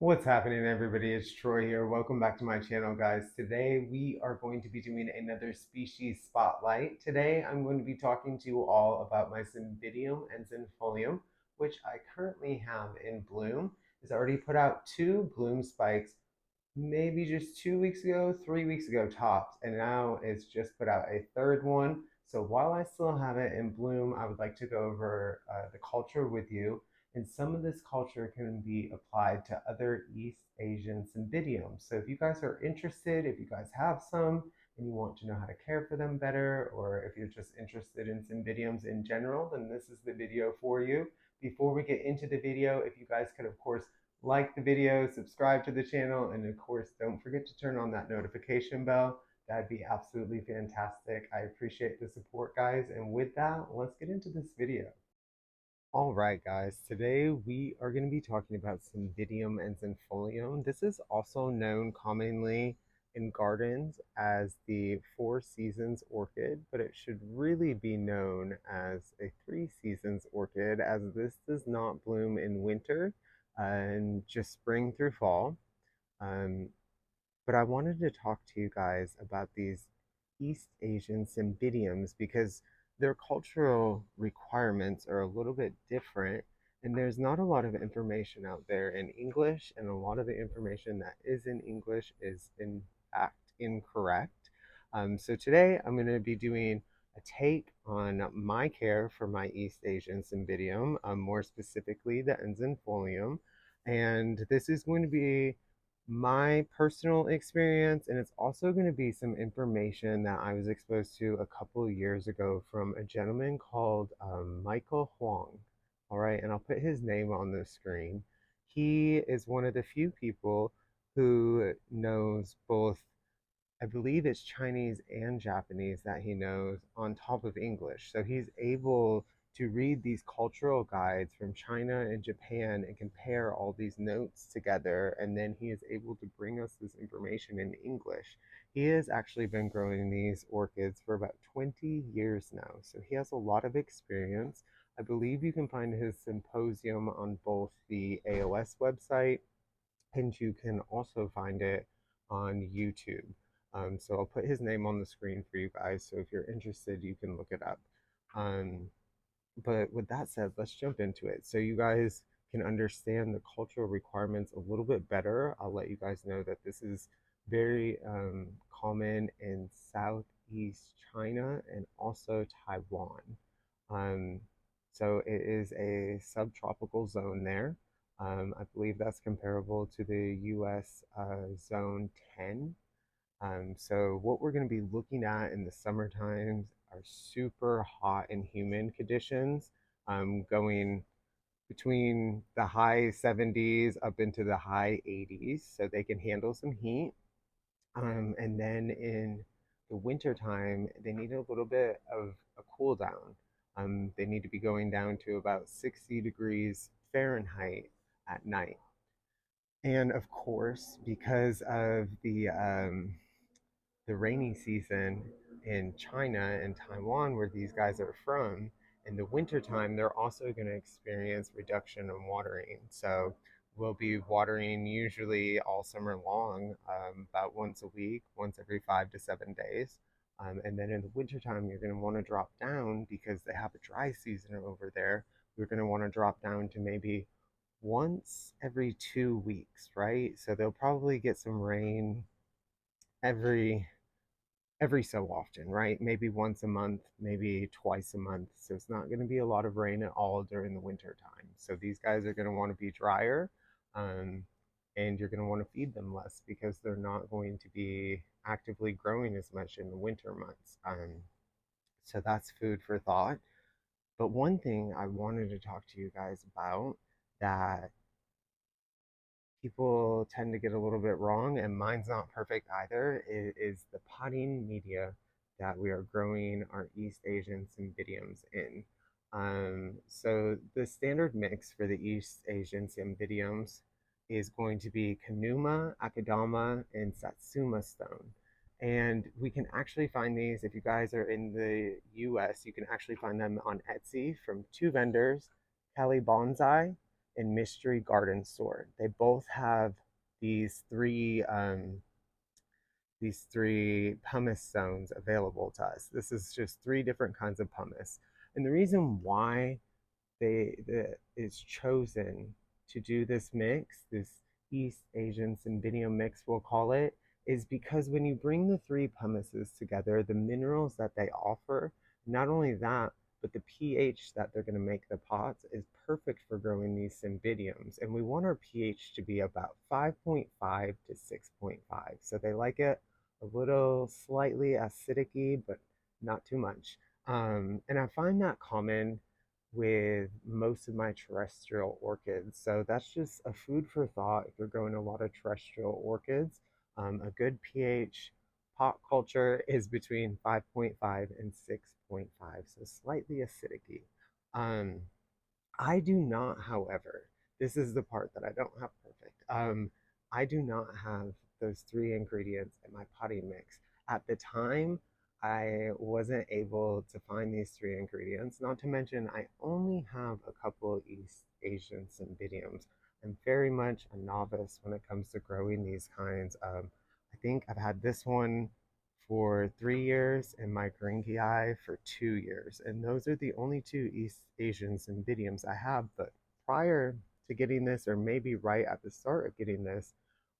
What's happening, everybody? It's Troy here. Welcome back to my channel, guys. Today we are going to be doing another species spotlight. Today I'm going to be talking to you all about my Cymbidium and ensifolium, which I currently have in bloom. It's already put out two bloom spikes, maybe just 2 weeks ago, 3 weeks ago tops, and now it's just put out a third one. So while I still have it in bloom, I would like to go over the culture with you, and some of this culture can be applied to other East Asian Cymbidiums. So if you guys are interested, if you guys have some and you want to know how to care for them better, or if you're just interested in Cymbidiums in general, then this is the video for you. Before we get into the video, if you guys could, of course, like the video, subscribe to the channel, and of course, don't forget to turn on that notification bell. That'd be absolutely fantastic. I appreciate the support, guys. And with that, let's get into this video. All right, guys, today we are going to be talking about Cymbidium and ensifolium. This is also known commonly in gardens as the Four Seasons orchid, but it should really be known as a Three Seasons orchid, as this does not bloom in winter and just spring through fall. Um, but I wanted to talk to you guys about these East Asian Cymbidiums because their cultural requirements are a little bit different, and there's not a lot of information out there in English, and a lot of the information that is in English is in fact incorrect. So today I'm going to be doing a take on my care for my East Asian Cymbidium, more specifically the ensifolium, and this is going to be my personal experience, and it's also going to be some information that I was exposed to a couple of years ago from a gentleman called Michael Huang. All right, and I'll put his name on the screen. He is one of the few people who knows both, I believe it's Chinese and Japanese that he knows on top of English. So he's able to read these cultural guides from China and Japan and compare all these notes together. And then he is able to bring us this information in English. He has actually been growing these orchids for about 20 years now. So he has a lot of experience. I believe you can find his symposium on both the AOS website, and you can also find it on YouTube. So I'll put his name on the screen for you guys. So if you're interested, you can look it up. Um, but with that said, let's jump into it. So you guys can understand the cultural requirements a little bit better. I'll let you guys know that this is very common in Southeast China and also Taiwan. Um, so it is a subtropical zone there. I believe that's comparable to the US Zone 10. So what we're going to be looking at in the summer times are super hot and humid conditions, going between the high 70s up into the high 80s, so they can handle some heat. And then in the winter time, they need a little bit of a cool down. They need to be going down to about 60 degrees Fahrenheit at night. And of course, because of the rainy season in China and Taiwan, where these guys are from, in the wintertime, they're also going to experience reduction in watering. So we'll be watering usually all summer long, about once a week, once every 5 to 7 days. And then in the wintertime, you're going to want to drop down because they have a dry season over there. You're going to want to drop down to maybe once every 2 weeks, right? So they'll probably get some rain every so often, right? Maybe once a month, maybe twice a month. So it's not going to be a lot of rain at all during the winter time. So these guys are going to want to be drier, um, and you're going to want to feed them less because they're not going to be actively growing as much in the winter months. So that's food for thought. But one thing I wanted to talk to you guys about that people tend to get a little bit wrong, and mine's not perfect either, is the potting media that we are growing our East Asian Cymbidiums in. So the standard mix for the East Asian Cymbidiums is going to be Kanuma, Akadama, and Satsuma stone. And we can actually find these, if you guys are in the US, you can actually find them on Etsy from two vendors, Kelly Bonsai and Mystery Garden Store. They both have these three pumice zones available to us. This is just three different kinds of pumice. And the reason why is chosen to do this mix, this East Asian Cymbidium mix, we'll call it, is because when you bring the three pumices together, the minerals that they offer, not only that, but the pH that they're going to make the pots is perfect for growing these cymbidiums. And we want our pH to be about 5.5 to 6.5. So they like it a little slightly acidic-y, but not too much. And I find that common with most of my terrestrial orchids. So that's just a food for thought if you're growing a lot of terrestrial orchids. A good pH pot culture is between 5.5 and 6.5, so slightly acidic-y. Um, I do not, however, this is the part that I don't have perfect. I do not have those three ingredients in my potting mix. At the time, I wasn't able to find these three ingredients. Not to mention, I only have a couple East Asian Cymbidiums. I'm very much a novice when it comes to growing these kinds. I think I've had this one for 3 years and my Gringii for 2 years. And those are the only two East Asian Cymbidiums I have. But prior to getting this, or maybe right at the start of getting this,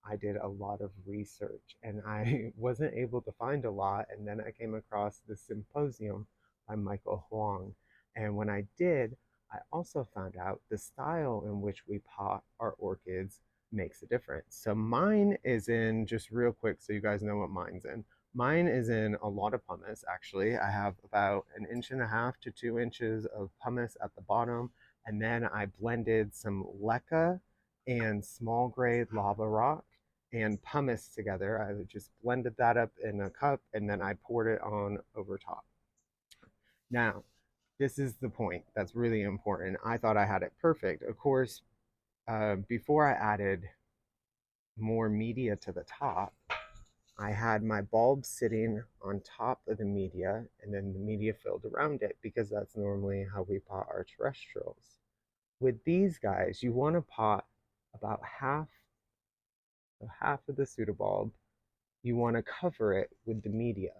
I did a lot of research and I wasn't able to find a lot. And then I came across the Symposium by Michael Huang. And when I did, I also found out the style in which we pot our orchids makes a difference. So mine is in, just real quick so you guys know what mine's in. Mine is in a lot of pumice, actually. I have about 1.5 to 2 inches of pumice at the bottom, and then I blended some leca and small grade lava rock and pumice together. I just blended that up in a cup, and then I poured it on over top. Now, this is the point that's really important. I thought I had it perfect. Of course, before I added more media to the top, I had my bulb sitting on top of the media and then the media filled around it because that's normally how we pot our terrestrials. With these guys, you want to pot about half of the pseudobulb. You want to cover it with the media.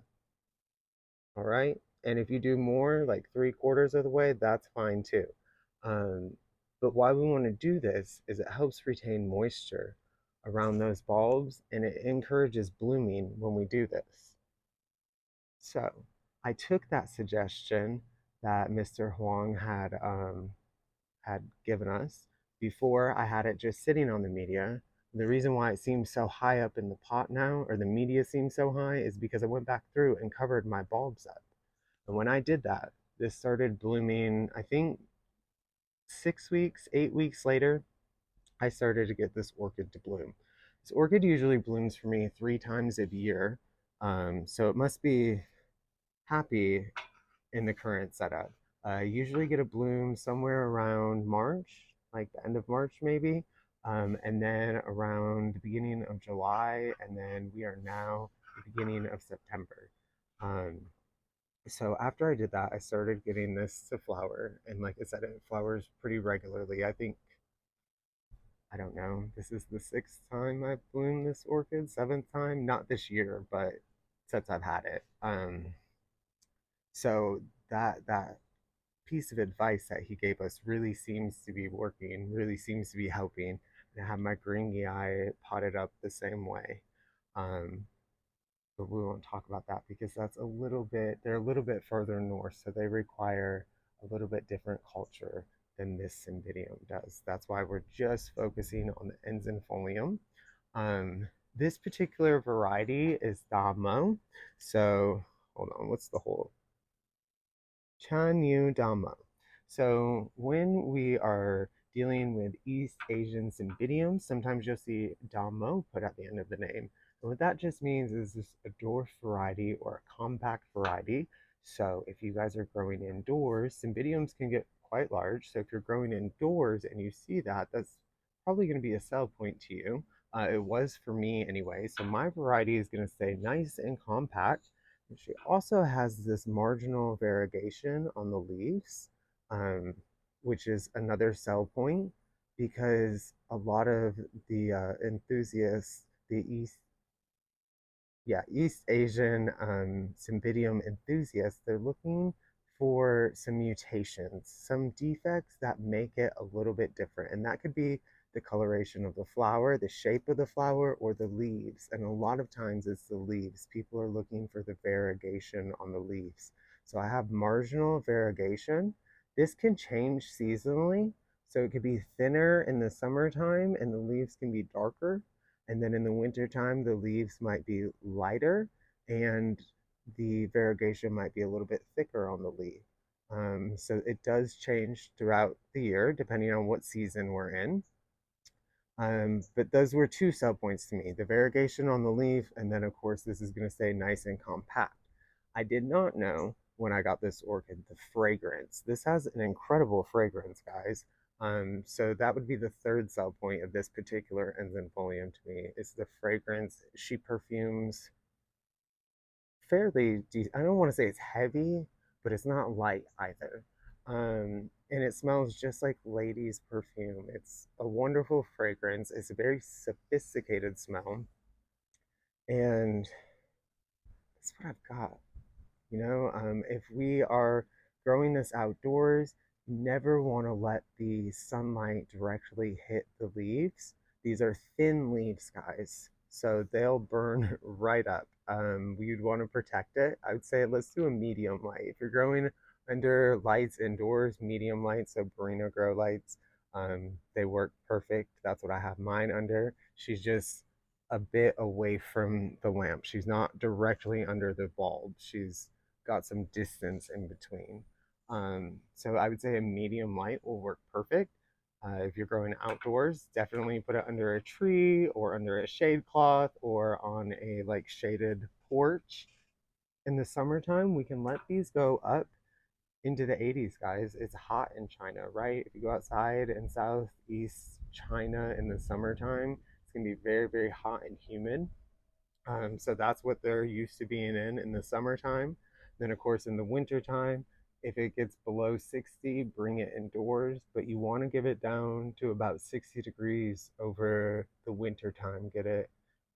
All right. And if you do more, like 3/4 of the way, that's fine too. But why we want to do this is it helps retain moisture around those bulbs and it encourages blooming when we do this. So I took that suggestion that Mr. Huang had given us before. I had it just sitting on the media. The reason why it seems so high up in the pot now, or the media seems so high, is because I went back through and covered my bulbs up. And when I did that, this started blooming, I think 6 weeks, 8 weeks later, I started to get this orchid to bloom. This orchid usually blooms for me 3 times a year. So it must be happy in the current setup. I usually get a bloom somewhere around March, like the end of March maybe, and then around the beginning of July, and then we are now the beginning of September. So after I did that, I started getting this to flower, and like I said, it flowers pretty regularly. I think, I don't know, this is the 6th time I've bloomed this orchid, 7th time, not this year, but since I've had it. So that piece of advice that he gave us really seems to be working, really seems to be helping. And I have my Gringii potted up the same way. But we won't talk about that because that's they're a little bit further north, so they require a little bit different culture than this Cymbidium does. That's why we're just focusing on the ensifolium. This particular variety is Damo. So hold on, what's the whole Chanyu Damo. So when we are dealing with East Asian Cymbidiums, sometimes you'll see Damo put at the end of the name. And what that just means is this a dwarf variety or a compact variety. So if you guys are growing indoors, Cymbidiums can get quite large. So if you're growing indoors and you see that, that's probably going to be a sell point to you. It was for me anyway. So my variety is going to stay nice and compact. And she also has this marginal variegation on the leaves, which is another sell point. because a lot of the enthusiasts, the East Asian Cymbidium enthusiasts, they're looking for some mutations, some defects that make it a little bit different. And that could be the coloration of the flower, the shape of the flower, or the leaves. And a lot of times it's the leaves. People are looking for the variegation on the leaves. So I have marginal variegation. This can change seasonally. So it could be thinner in the summertime and the leaves can be darker, and then in the wintertime, the leaves might be lighter and the variegation might be a little bit thicker on the leaf. So it does change throughout the year depending on what season we're in. But those were two sub points to me, the variegation on the leaf, and then of course this is going to stay nice and compact. I did not know when I got this orchid the fragrance. This has an incredible fragrance, guys. So that would be the third sell point of this particular ensifolium to me, is the fragrance. She perfumes fairly I don't want to say it's heavy, but it's not light either. And it smells just like ladies' perfume. It's a wonderful fragrance. It's a very sophisticated smell. And that's what I've got. If we are growing this outdoors, you never want to let the sunlight directly hit the leaves. These are thin leaves, guys, so they'll burn right up. We'd want to protect it. I would say let's do a medium light. If you're growing under lights indoors, medium lights, so Barino grow lights, they work perfect. That's what I have mine under. She's just a bit away from the lamp. She's not directly under the bulb. She's got some distance in between. So I would say a medium light will work perfect. If you're growing outdoors, definitely put it under a tree or under a shade cloth or on a like shaded porch. In the summertime, we can let these go up into the 80s, guys. It's hot in China, right? If you go outside in southeast China in the summertime, it's gonna be very, very hot and humid. So that's what they're used to being in the summertime. Then, of course, in the wintertime, if it gets below 60, bring it indoors, but you want to give it down to about 60 degrees over the winter time. Get it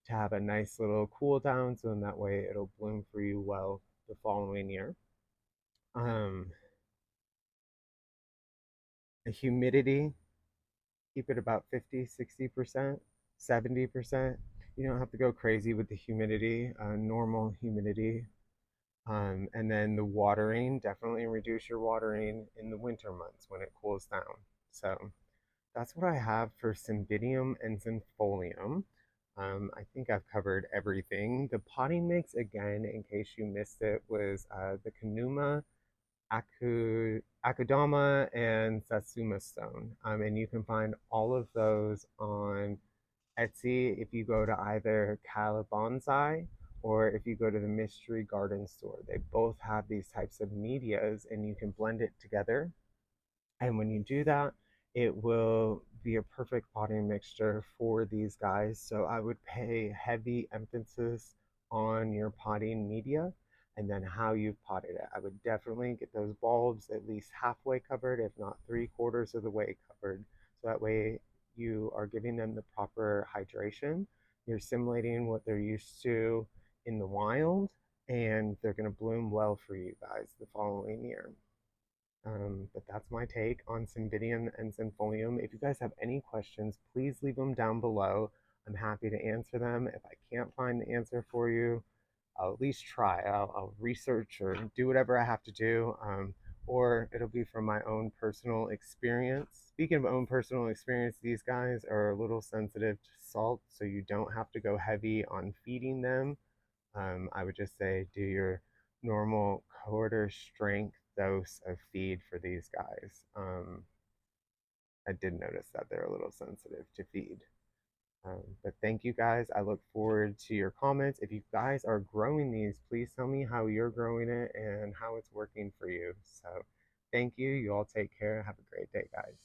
to have a nice little cool down, so in that way it'll bloom for you well the following year. Um, the humidity, keep it about 50, 60%, 70%. You don't have to go crazy with the humidity, normal humidity. And then the watering, definitely reduce your watering in the winter months when it cools down. So that's what I have for Cymbidium and ensifolium. I think I've covered everything. The potting mix, again, in case you missed it, was the Kanuma, Akudama, and Satsuma stone. And you can find all of those on Etsy if you go to either Calabonsai or if you go to the Mystery Garden store. They both have these types of medias and you can blend it together. And when you do that, it will be a perfect potting mixture for these guys. So I would pay heavy emphasis on your potting media and then how you've potted it. I would definitely get those bulbs at least halfway covered, if not 3/4 of the way covered. So that way you are giving them the proper hydration. You're simulating what they're used to in the wild, and they're going to bloom well for you guys the following year. But that's my take on Cymbidium and ensifolium. If you guys have any questions, please leave them down below. I'm happy to answer them. If I can't find the answer for you, I'll at least try. I'll research or do whatever I have to do, or it'll be from my own personal experience. Speaking of own personal experience, these guys are a little sensitive to salt, so you don't have to go heavy on feeding them. I would just say do your normal quarter strength dose of feed for these guys. I did notice that they're a little sensitive to feed. But thank you guys. I look forward to your comments. If you guys are growing these, please tell me how you're growing it and how it's working for you. So thank you. You all take care. Have a great day, guys.